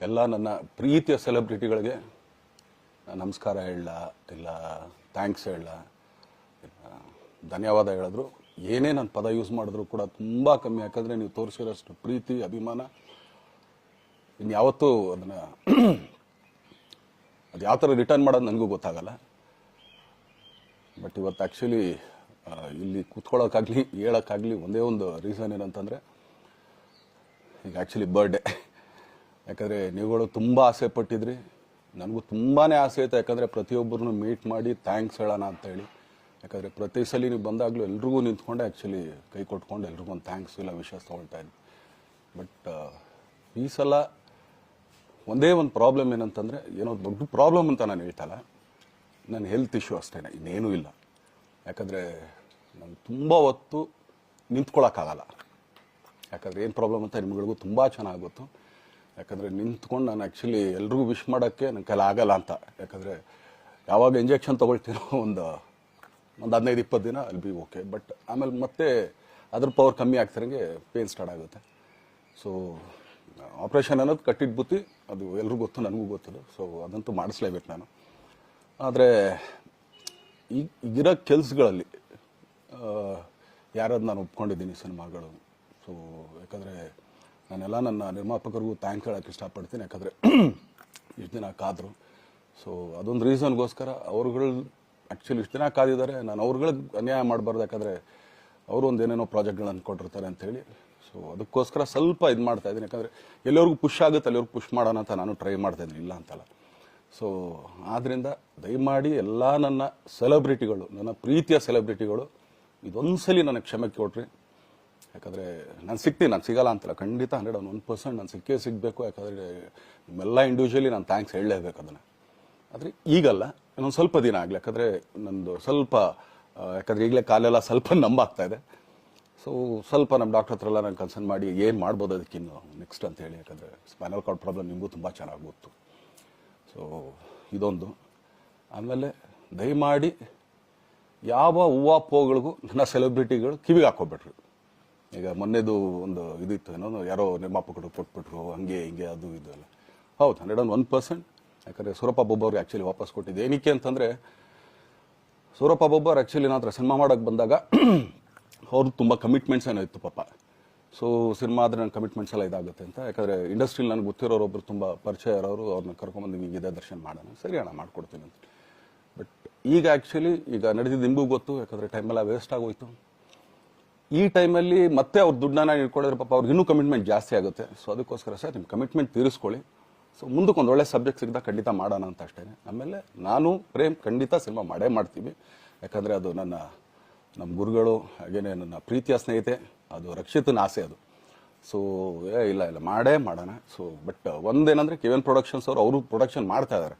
ಎಲ್ಲ ನನ್ನ ಪ್ರೀತಿಯ ಸೆಲೆಬ್ರಿಟಿಗಳಿಗೆ ನಮಸ್ಕಾರ ಹೇಳ ಇಲ್ಲ ಥ್ಯಾಂಕ್ಸ್ ಹೇಳ ಧನ್ಯವಾದ ಹೇಳಿದ್ರು ಏನೇ ನನ್ನ ಪದ ಯೂಸ್ ಮಾಡಿದ್ರು ಕೂಡ ತುಂಬ ಕಮ್ಮಿ. ಯಾಕಂದರೆ ನೀವು ತೋರಿಸಿರೋಷ್ಟು ಪ್ರೀತಿ ಅಭಿಮಾನ ಇನ್ಯಾವತ್ತೂ ಅದನ್ನು ಅದು ಯಾವ ಥರ ರಿಟರ್ನ್ ಮಾಡೋದು ನನಗೂ ಗೊತ್ತಾಗಲ್ಲ. ಬಟ್ ಇವತ್ತು ಆ್ಯಕ್ಚುಲಿ ಇಲ್ಲಿ ಕೂತ್ಕೊಳ್ಳೋಕ್ಕಾಗಲಿ ಹೇಳೋಕ್ಕಾಗಲಿ ಒಂದೇ ಒಂದು ರೀಸನ್ ಏನಂತಂದರೆ ಈಗ ಆ್ಯಕ್ಚುಲಿ ಬರ್ಡೇ. ಯಾಕಂದರೆ ನೀವುಗಳು ತುಂಬ ಆಸೆ ಪಟ್ಟಿದ್ರಿ, ನನಗೂ ತುಂಬಾ ಆಸೆ ಇತ್ತು. ಯಾಕಂದರೆ ಪ್ರತಿಯೊಬ್ಬರನ್ನು ಮೀಟ್ ಮಾಡಿ ಥ್ಯಾಂಕ್ಸ್ ಹೇಳೋಣ ಅಂತೇಳಿ. ಯಾಕಂದರೆ ಪ್ರತಿ ಸಲ ನೀವು ಬಂದಾಗಲೂ ಎಲ್ರಿಗೂ ನಿಂತ್ಕೊಂಡೆ ಆ್ಯಕ್ಚುಲಿ ಕೈ ಕೊಟ್ಕೊಂಡು ಎಲ್ರಿಗೂ ಒಂದು ಥ್ಯಾಂಕ್ಸ್ ಇಲ್ಲ ವಿಷಸ್ ತೊಗೊಳ್ತಾ ಇದ್ದೆ. ಬಟ್ ಈ ಸಲ ಒಂದೇ ಒಂದು ಪ್ರಾಬ್ಲಮ್ ಏನಂತಂದರೆ, ಏನೋ ದೊಡ್ಡ ಪ್ರಾಬ್ಲಮ್ ಅಂತ ನಾನು ಹೇಳ್ತಲ್ಲ, ನನ್ನ ಹೆಲ್ತ್ ಇಶ್ಯೂ ಅಷ್ಟೇ, ಇನ್ನೇನೂ ಇಲ್ಲ. ಯಾಕಂದರೆ ನಾನು ತುಂಬ ಹೊತ್ತು ನಿಂತ್ಕೊಳ್ಳೋಕ್ಕಾಗಲ್ಲ. ಯಾಕಂದರೆ ಏನು ಪ್ರಾಬ್ಲಮ್ ಅಂತ ನಿಮ್ಗಳಿಗೂ ತುಂಬ ಚೆನ್ನಾಗಿ ಗೊತ್ತು. ಯಾಕಂದರೆ ನಿಂತ್ಕೊಂಡು ನಾನು ಆ್ಯಕ್ಚುಲಿ ಎಲ್ರಿಗೂ ವಿಶ್ ಮಾಡೋಕ್ಕೆ ನನ್ನ ಕೈಲಿ ಆಗಲ್ಲ ಅಂತ. ಯಾಕಂದರೆ ಯಾವಾಗ ಇಂಜೆಕ್ಷನ್ ತೊಗೊಳ್ತೀನೋ ಒಂದು 15-20 ದಿನ ಅಲ್ಲಿ ಬಿ ಓಕೆ. ಬಟ್ ಆಮೇಲೆ ಮತ್ತೆ ಅದ್ರ ಪವರ್ ಕಮ್ಮಿ ಆಗ್ತಿರಂಗೆ ಪೇನ್ ಸ್ಟಾರ್ಟ್ ಆಗುತ್ತೆ. ಸೊ ಆಪ್ರೇಷನ್ ಅನ್ನೋದು ಕಟ್ಟಿಟ್ಟು ಬುತ್ತಿ, ಅದು ಎಲ್ರಿಗೂ ಗೊತ್ತು, ನನಗೂ ಗೊತ್ತದು. ಸೊ ಅದಂತೂ ಮಾಡಿಸ್ಲೇಬೇಕು ನಾನು. ಆದರೆ ಈಗಿರೋ ಕೆಲಸಗಳಲ್ಲಿ ಯಾರಾದ್ರು ನಾನು ಒಪ್ಕೊಂಡಿದ್ದೀನಿ ಸಿನಿಮಾಗಳು. ಸೊ ಯಾಕಂದರೆ ನಾನೆಲ್ಲ ನನ್ನ ನಿರ್ಮಾಪಕರಿಗೂ ಥ್ಯಾಂಕ್ಸ್ ಹೇಳೋಕ್ಕೆ ಇಷ್ಟಪಡ್ತೀನಿ. ಯಾಕಂದರೆ ಇಷ್ಟು ದಿನ ಕಾದರು. ಸೊ ಅದೊಂದು ರೀಸನ್ಗೋಸ್ಕರ ಅವ್ರುಗಳು ಆ್ಯಕ್ಚುಲಿ ಇಷ್ಟು ದಿನ ಕಾದಿದ್ದಾರೆ, ನಾನು ಅವ್ರುಗಳಿಗೆ ಅನ್ಯಾಯ ಮಾಡಬಾರ್ದು. ಯಾಕಂದರೆ ಅವರು ಒಂದು ಏನೇನೋ ಪ್ರಾಜೆಕ್ಟ್ಗಳನ್ನು ಕೊಟ್ಟಿರ್ತಾರೆ ಅಂಥೇಳಿ. ಸೊ ಅದಕ್ಕೋಸ್ಕರ ಸ್ವಲ್ಪ ಇದು ಮಾಡ್ತಾಯಿದ್ದೀನಿ. ಯಾಕಂದರೆ ಎಲ್ಲರಿಗೂ ಪುಷ್ ಆಗುತ್ತೆ ಅಲ್ಲಿವ್ರಿಗೆ ಪುಷ್ ಮಾಡೋಣ ಅಂತ ನಾನು ಟ್ರೈ ಮಾಡ್ತಾಯಿದ್ದೀನಿ, ಇಲ್ಲ ಅಂತಲ್ಲ. ಸೊ ಆದ್ದರಿಂದ ದಯಮಾಡಿ ಎಲ್ಲ ನನ್ನ ಸೆಲೆಬ್ರಿಟಿಗಳು, ನನ್ನ ಪ್ರೀತಿಯ ಸೆಲೆಬ್ರಿಟಿಗಳು ಇದೊಂದು ಸಲ ನನಗೆ ಕ್ಷಮೆ ಕೊಟ್ರಿ. ಯಾಕಂದರೆ ನಾನು ಸಿಗ್ತೀನಿ, ನಾನು ಸಿಗಲ್ಲ ಅಂತಲ್ಲ, ಖಂಡಿತ 101% ನಾನು ಸಿಕ್ಕೇ ಸಿಗಬೇಕು. ಯಾಕಂದರೆ ನಿಮ್ಮೆಲ್ಲ ಇಂಡಿವಿಜುವಲಿ ನಾನು ಥ್ಯಾಂಕ್ಸ್ ಹೇಳಲೇಬೇಕು ಅದನ್ನು. ಆದರೆ ಈಗಲ್ಲ, ಇನ್ನೊಂದು ಸ್ವಲ್ಪ ದಿನ ಆಗಲಿ. ಯಾಕಂದರೆ ನಂದು ಸ್ವಲ್ಪ ಯಾಕಂದರೆ ಈಗಲೇ ಕಾಲೆಲ್ಲ ಸ್ವಲ್ಪ ನಂಬಾಗ್ತಾ ಇದೆ. ಸೊ ಸ್ವಲ್ಪ ನಮ್ಮ ಡಾಕ್ಟರ್ ಹತ್ರ ಎಲ್ಲ ನಾನು ಕನ್ಸರ್ನ್ ಮಾಡಿ ಏನು ಮಾಡ್ಬೋದು ಅದಕ್ಕಿನ್ನು ನೆಕ್ಸ್ಟ್ ಅಂತ ಹೇಳಿ. ಯಾಕಂದರೆ ಸ್ಪೈನಲ್ ಕಾರ್ಡ್ ಪ್ರಾಬ್ಲಮ್ ನಿಮಗೂ ತುಂಬ ಚೆನ್ನಾಗಿ ಗೊತ್ತು. ಸೊ ಇದೊಂದು. ಆಮೇಲೆ ದಯಮಾಡಿ ಯಾವ ಹೂವಾಪೋಗಳಿಗೂ ನನ್ನ ಸೆಲೆಬ್ರಿಟಿಗಳು ಕಿವಿಗೆ ಹಾಕೋಬಿಟ್ರು. ಈಗ ಮೊನ್ನೆದು ಒಂದು ಇದಿತ್ತು, ಏನೋ ಯಾರೋ ನಿರ್ಮಾಪಕರು ಕೊಟ್ಬಿಟ್ರು, ಹಂಗೆ ಹಿಂಗೆ ಅದು ಇದು ಎಲ್ಲ. ಹೌದು, 101%. ಯಾಕಂದರೆ ಸೂರಪ್ಪ ಬೊಬ್ಬ ಅವ್ರಿಗೆ ಆ್ಯಕ್ಚುಲಿ ವಾಪಸ್ ಕೊಟ್ಟಿದ್ದು ಏನಕ್ಕೆ ಅಂತಂದರೆ, ಸೂರಪ್ಪ ಬೊಬ್ಬ ಅವ್ರು ಆ್ಯಕ್ಚುಲಿ ನಾನು ಹತ್ರ ಸಿನಿಮಾ ಮಾಡೋಕ್ಕೆ ಬಂದಾಗ ಅವ್ರದ್ದು ತುಂಬ ಕಮಿಟ್ಮೆಂಟ್ಸ್ ಏನೋ ಇತ್ತು ಪಾಪ. ಸೊ ಸಿನಿಮಾ ಆದರೆ ನನ್ನ ಕಮಿಟ್ಮೆಂಟ್ಸ್ ಎಲ್ಲ ಇದಾಗುತ್ತೆ ಅಂತ. ಯಾಕಂದರೆ ಇಂಡಸ್ಟ್ರಿಲಿ ನನಗೆ ಗೊತ್ತಿರೋರೊಬ್ಬರು ತುಂಬ ಪರಿಚಯ ಇರೋರು, ಅವ್ರನ್ನ ಕರ್ಕೊಂಬಂದು ಹಿಂಗಿದೆ ದರ್ಶನ ಮಾಡೋಣ, ಸರಿ ಅಣ್ಣ ಮಾಡ್ಕೊಡ್ತೀನಿ ಅಂತ. ಬಟ್ ಈಗ ಆ್ಯಕ್ಚುಲಿ ಈಗ ನಡೆದಿದ್ದು ನಿಮಗೂ ಗೊತ್ತು. ಯಾಕಂದರೆ ಟೈಮೆಲ್ಲ ವೇಸ್ಟ್ ಆಗೋಯ್ತು. ಈ ಟೈಮಲ್ಲಿ ಮತ್ತೆ ಅವ್ರ ದುಡ್ಡನ್ನ ಇಟ್ಕೊಂಡಿದ್ರೆ ಪಾಪ ಅವ್ರಿಗೆ ಇನ್ನೂ ಕಮಿಟ್ಮೆಂಟ್ ಜಾಸ್ತಿ ಆಗುತ್ತೆ. ಸೊ ಅದಕ್ಕೋಸ್ಕರ ಸರ್ ನಿಮ್ಮ ಕಮಿಟ್ಮೆಂಟ್ ತೀರಿಸ್ಕೊಳ್ಳಿ. ಸೊ ಮುಂದಕ್ಕೆ ಒಂದು ಒಳ್ಳೆ ಸಬ್ಜೆಕ್ಟ್ ಸಿಗ್ದಾಗ ಖಂಡಿತ ಮಾಡೋಣ ಅಂತ ಅಷ್ಟೇ. ಆಮೇಲೆ ನಾನು ಪ್ರೇಮ್ ಖಂಡಿತ ಸಿನಿಮಾ ಮಾಡೇ ಮಾಡ್ತೀವಿ. ಯಾಕಂದರೆ ಅದು ನಮ್ಮ ಗುರುಗಳು, ಹಾಗೇನೆ ನನ್ನ ಪ್ರೀತಿಯ ಸ್ನೇಹಿತೆ, ಅದು ರಕ್ಷಿತನ ಆಸೆ ಅದು. ಸೊ ಇಲ್ಲ ಮಾಡೇ ಮಾಡೋಣ. ಸೊ ಬಟ್ ಒಂದೇನಂದರೆ KVN ಪ್ರೊಡಕ್ಷನ್ಸ್ ಅವರು ಪ್ರೊಡಕ್ಷನ್ ಮಾಡ್ತಾ ಇದ್ದಾರೆ.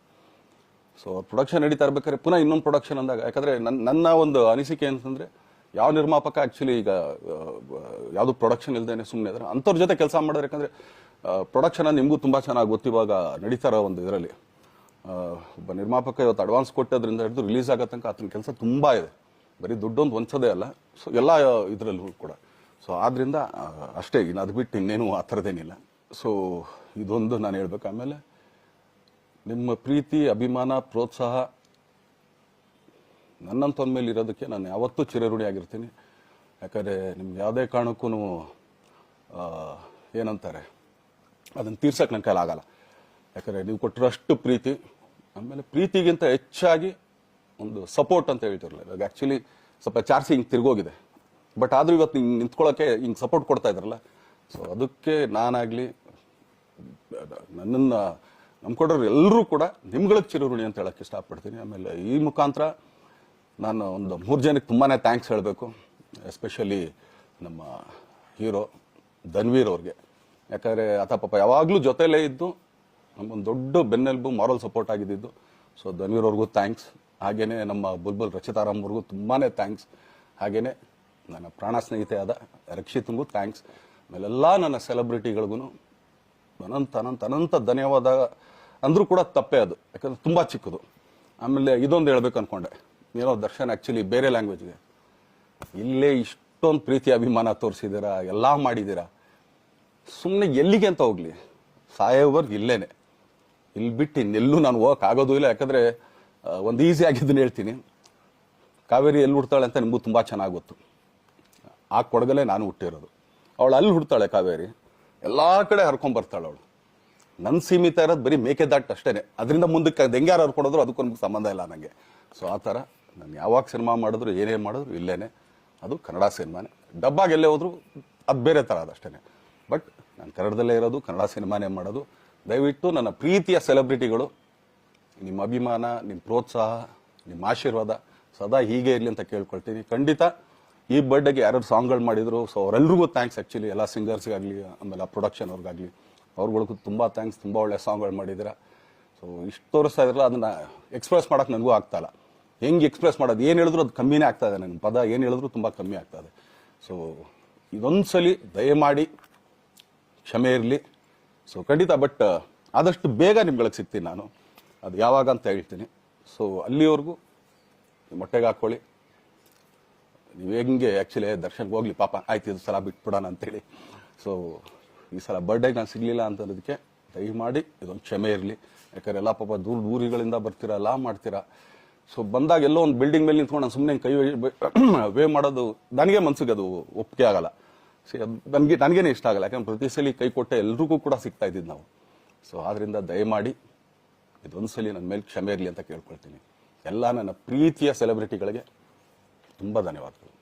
ಸೊ ಅವ್ರು ಪ್ರೊಡಕ್ಷನ್ ನಡೀತಾ ಇರ್ಬೇಕಾದ್ರೆ ಪುನಃ ಇನ್ನೊಂದು ಪ್ರೊಡಕ್ಷನ್ ಅಂದಾಗ, ಯಾಕಂದರೆ ನನ್ನ ಒಂದು ಅನಿಸಿಕೆ ಅಂತಂದರೆ, ಯಾವ ನಿರ್ಮಾಪಕ ಆ್ಯಕ್ಚುಲಿ ಈಗ ಯಾವುದು ಪ್ರೊಡಕ್ಷನ್ ಇಲ್ಲದೇನೆ ಸುಮ್ಮನೆ ಇದ್ದಾರೆ ಅಂಥವ್ರ ಜೊತೆ ಕೆಲಸ ಮಾಡೋರು. ಯಾಕಂದರೆ ಪ್ರೊಡಕ್ಷನ್ ನಿಮಗೂ ತುಂಬ ಚೆನ್ನಾಗಿ ಗೊತ್ತು. ಇವಾಗ ನಡೀತಾ ಇರೋ ಒಂದು ಇದರಲ್ಲಿ ಒಬ್ಬ ನಿರ್ಮಾಪಕ ಇವತ್ತು ಅಡ್ವಾನ್ಸ್ ಕೊಟ್ಟೋದ್ರಿಂದ ಹಿಡಿದು ರಿಲೀಸ್ ಆಗೋ ತನಕ ಆತನ ಕೆಲಸ ತುಂಬ ಇದೆ. ಬರೀ ದುಡ್ಡೊಂದು ಹೊಂಚೋದೇ ಅಲ್ಲ, ಸೊ ಎಲ್ಲ ಇದರಲ್ಲೂ ಕೂಡ. ಸೊ ಆದ್ದರಿಂದ ಅಷ್ಟೇ, ಇನ್ನು ಅದು ಬಿಟ್ಟು ಇನ್ನೇನು ಆ ಥರದ್ದೇನಿಲ್ಲ. ಸೊ ಇದೊಂದು ನಾನು ಹೇಳ್ಬೇಕು. ಆಮೇಲೆ ನಿಮ್ಮ ಪ್ರೀತಿ, ಅಭಿಮಾನ, ಪ್ರೋತ್ಸಾಹ ನನ್ನಂತೊಂದ ಮೇಲೆ ಇರೋದಕ್ಕೆ ನಾನು ಯಾವತ್ತೂ ಚಿರಋಣಿಯಾಗಿರ್ತೀನಿ. ಯಾಕಂದರೆ ನಿಮ್ಗೆ ಯಾವುದೇ ಕಾರಣಕ್ಕೂ ಏನಂತಾರೆ ಅದನ್ನು ತೀರ್ಸೋಕೆ ನನ್ನ ಕೈಲಿ ಆಗಲ್ಲ. ಯಾಕಂದರೆ ನೀವು ಕೊಟ್ಟಿರೋಷ್ಟು ಪ್ರೀತಿ, ಆಮೇಲೆ ಪ್ರೀತಿಗಿಂತ ಹೆಚ್ಚಾಗಿ ಒಂದು ಸಪೋರ್ಟ್ ಅಂತ ಹೇಳ್ತಿರಲ್ಲ. ಇವಾಗ ಆ್ಯಕ್ಚುಲಿ ಸ್ವಲ್ಪ ಚಾರ್ಜ್ ಹಿಂಗೆ ತಿರ್ಗೋಗಿದೆ. ಬಟ್ ಆದರೂ ಇವತ್ತು ಹಿಂಗೆ ನಿಂತ್ಕೊಳ್ಳೋಕ್ಕೆ ಹಿಂಗೆ ಸಪೋರ್ಟ್ ಕೊಡ್ತಾ ಇದ್ದಾರಲ್ಲ. ಸೊ ಅದಕ್ಕೆ ನಾನಾಗಲಿ ನನ್ನನ್ನು ನಂಬ್ಕೊಡೋರು ಎಲ್ಲರೂ ಕೂಡ ನಿಮ್ಗಳಿಗೆ ಚಿರಋಣಿ ಅಂತ ಹೇಳೋಕ್ಕೆ ಇಷ್ಟಪಡ್ತೀನಿ. ಆಮೇಲೆ ಈ ಮುಖಾಂತರ ನಾನು ಒಂದು 3 ಜನಕ್ಕೆ ತುಂಬಾ ಥ್ಯಾಂಕ್ಸ್ ಹೇಳಬೇಕು. ಎಸ್ಪೆಷಲಿ ನಮ್ಮ ಹೀರೋ ಧನ್ವೀರ್ ಅವ್ರಿಗೆ. ಯಾಕಂದರೆ ಆತ ಪಾಪ ಯಾವಾಗಲೂ ಜೊತೆಲೇ ಇದ್ದು ನಮ್ಮೊಂದು ದೊಡ್ಡ ಬೆನ್ನೆಲುಬು, ಮಾರಲ್ ಸಪೋರ್ಟ್ ಆಗಿದ್ದು. ಸೊ ಧನ್ವೀರ್ ಅವ್ರಿಗೂ ಥ್ಯಾಂಕ್ಸ್. ಹಾಗೆಯೇ ನಮ್ಮ ಬುಲ್ಬುಲ್ ರಚಿತಾರಾಮ್ ಅವ್ರಿಗೂ ತುಂಬಾ ಥ್ಯಾಂಕ್ಸ್. ಹಾಗೆಯೇ ನನ್ನ ಪ್ರಾಣ ಸ್ನೇಹಿತೆಯಾದ ರಕ್ಷಿತನಿಗೂ ಥ್ಯಾಂಕ್ಸ್. ಆಮೇಲೆಲ್ಲ ನನ್ನ ಸೆಲೆಬ್ರಿಟಿಗಳಿಗೂ ಅನಂತ ಧನ್ಯವಾದ ಅಂದರೂ ಕೂಡ ತಪ್ಪೇ ಅದು. ಯಾಕಂದರೆ ತುಂಬ ಚಿಕ್ಕದು. ಆಮೇಲೆ ಇದೊಂದು ಹೇಳ್ಬೇಕು ಅಂದ್ಕೊಂಡೆ, ಏನೋ ದರ್ಶನ್ ಆ್ಯಕ್ಚುಲಿ ಬೇರೆ ಲ್ಯಾಂಗ್ವೇಜ್ಗೆ ಇಲ್ಲೇ ಇಷ್ಟೊಂದು ಪ್ರೀತಿ ಅಭಿಮಾನ ತೋರಿಸಿದ್ದೀರಾ, ಎಲ್ಲ ಮಾಡಿದ್ದೀರಾ, ಸುಮ್ಮನೆ ಎಲ್ಲಿಗೆ ಅಂತ ಹೋಗಲಿ. ಸಾಯೋವರೆಗೆ ಇಲ್ಲೇನೆ, ಇಲ್ಲಿ ಬಿಟ್ಟು ಇನ್ನೆಲ್ಲೂ ನಾನು ಹೋಗಕ್ಕೆ ಆಗೋದು ಇಲ್ಲ. ಯಾಕಂದರೆ ಒಂದು ಈಸಿ ಆಗಿದ್ದನ್ನು ಹೇಳ್ತೀನಿ, ಕಾವೇರಿ ಎಲ್ಲಿ ಹುಡ್ತಾಳೆ ಅಂತ ನಿಮಗೂ ತುಂಬ ಚೆನ್ನಾಗಿ ಗೊತ್ತು. ಆ ಕೊಡಗಲ್ಲೇ ನಾನು ಹುಟ್ಟಿರೋದು. ಅವಳು ಅಲ್ಲಿ ಹುಡ್ತಾಳೆ ಕಾವೇರಿ, ಎಲ್ಲ ಕಡೆ ಹರ್ಕೊಂಡ್ಬರ್ತಾಳೆ ಅವಳು. ನನ್ನ ಸೀಮಿತ ಇರೋದು ಬರೀ ಮೇಕೆದಾಟು ಅಷ್ಟೇ, ಅದರಿಂದ ಮುಂದಕ್ಕೆ ಅದು ಹೆಂಗ್ಯಾರು ಹರ್ಕೊಡೋದ್ರು ಅದಕ್ಕೂ ನಮ್ಗೆ ಸಂಬಂಧ ಇಲ್ಲ ನನಗೆ. ಸೊ ಆ ಥರ ನಾನು ಯಾವಾಗ ಸಿನಿಮಾ ಮಾಡಿದ್ರು ಏನೇ ಮಾಡಿದ್ರು ಇಲ್ಲೇನೆ, ಅದು ಕನ್ನಡ ಸಿನಿಮಾನೇ. ಡಬ್ಬಾಗಿ ಎಲ್ಲೇ ಹೋದ್ರು ಅದು ಬೇರೆ ಥರ ಅದಷ್ಟೇ. ಬಟ್ ನಾನು ಕನ್ನಡದಲ್ಲೇ ಇರೋದು, ಕನ್ನಡ ಸಿನಿಮಾನೇ ಮಾಡೋದು. ದಯವಿಟ್ಟು ನನ್ನ ಪ್ರೀತಿಯ ಸೆಲೆಬ್ರಿಟಿಗಳು, ನಿಮ್ಮ ಅಭಿಮಾನ, ನಿಮ್ಮ ಪ್ರೋತ್ಸಾಹ, ನಿಮ್ಮ ಆಶೀರ್ವಾದ ಸದಾ ಹೀಗೆ ಇರಲಿ ಅಂತ ಕೇಳ್ಕೊಳ್ತೀನಿ. ಖಂಡಿತ ಈ ಬರ್ಡೇಗೆ ಯಾರು ಸಾಂಗ್ಗಳು ಮಾಡಿದ್ರು, ಸೊ ಅವರೆಲ್ರಿಗೂ ಥ್ಯಾಂಕ್ಸ್. ಆ್ಯಕ್ಚುಲಿ ಎಲ್ಲ ಸಿಂಗರ್ಸ್ಗಾಗಲಿ, ಆಮೇಲೆ ಪ್ರೊಡಕ್ಷನ್ ಅವ್ರಿಗಾಗಲಿ, ಅವ್ರುಗಳಿಗೂ ತುಂಬ ಥ್ಯಾಂಕ್ಸ್. ತುಂಬ ಒಳ್ಳೆ ಸಾಂಗ್ಗಳು ಮಾಡಿದ್ದೀರಾ. ಸೊ ಇಷ್ಟು ತೋರಿಸ್ತಾ ಇದ್ರಲ್ಲ, ಅದನ್ನು ಎಕ್ಸ್ಪ್ರೆಸ್ ಮಾಡೋಕೆ ನನಗೂ ಆಗ್ತಾಯಿಲ್ಲ. ಹೆಂಗೆ ಎಕ್ಸ್ಪ್ರೆಸ್ ಮಾಡೋದು, ಏನು ಹೇಳಿದ್ರು ಅದು ಕಮ್ಮಿನೇ ಆಗ್ತಾಯಿದೆ. ನನ್ನ ಪದ ಏನು ಹೇಳಿದ್ರು ತುಂಬ ಕಮ್ಮಿ ಆಗ್ತಾಯಿದೆ. ಸೊ ಇದೊಂದು ಸಲ ದಯಮಾಡಿ ಕ್ಷಮೆ ಇರಲಿ. ಸೊ ಖಂಡಿತ, ಬಟ್ ಆದಷ್ಟು ಬೇಗ ನಿಮ್ಗಳಿಗೆ ಸಿಗ್ತೀನಿ ನಾನು, ಅದು ಯಾವಾಗ ಅಂತ ಹೇಳ್ತೀನಿ. ಸೊ ಅಲ್ಲಿವರೆಗೂ ಮೊಟ್ಟೆಗೆ ಹಾಕ್ಕೊಳ್ಳಿ. ನೀವು ಹೆಂಗೆ ಆ್ಯಕ್ಚುಲಿ ದರ್ಶನ್ಗೆ ಹೋಗ್ಲಿ ಪಾಪ, ಆಯ್ತು ಇದು ಸಲ ಬಿಟ್ಬಿಡೋಣ ಅಂತೇಳಿ. ಸೊ ಈ ಸಲ ಬರ್ಡೇಗೆ ನಾನು ಸಿಗಲಿಲ್ಲ ಅಂತಂದಕ್ಕೆ ದಯಮಾಡಿ ಇದೊಂದು ಕ್ಷಮೆ ಇರಲಿ. ಯಾಕಂದ್ರೆ ಎಲ್ಲ ಪಾಪ ದೂರಗಳಿಂದ ಬರ್ತೀರಾ, ಎಲ್ಲ ಮಾಡ್ತೀರಾ. ಸೊ ಬಂದಾಗ ಎಲ್ಲೋ ಒಂದು ಬಿಲ್ಡಿಂಗ್ ಮೇಲೆ ನಿಂತ್ಕೊಂಡು ನಾನು ಸುಮ್ಮನೆ ಕೈ ವೇ ಮಾಡೋದು ನನಗೆ ಮನ್ಸಿಗೆ ಅದು ಒಪ್ಪಿಗೆ ಆಗಲ್ಲ. ಸಿ ಅದು ನನಗೇನೆ ಇಷ್ಟ ಆಗಲ್ಲ. ಯಾಕಂದ್ರೆ ಪ್ರತಿ ಸಲ ಕೈ ಕೊಟ್ಟೆ ಎಲ್ರಿಗೂ ಕೂಡ ಸಿಗ್ತಾ ಇದ್ದಿದ್ದು ನಾವು. ಸೊ ಆದ್ದರಿಂದ ದಯಮಾಡಿ ಇದೊಂದು ಸಲ ನನ್ನ ಮೇಲೆ ಕ್ಷಮೆ ಇರಲಿ ಅಂತ ಕೇಳ್ಕೊಳ್ತೀನಿ. ಎಲ್ಲ ನನ್ನ ಪ್ರೀತಿಯ ಸೆಲೆಬ್ರಿಟಿಗಳಿಗೆ ತುಂಬ ಧನ್ಯವಾದಗಳು.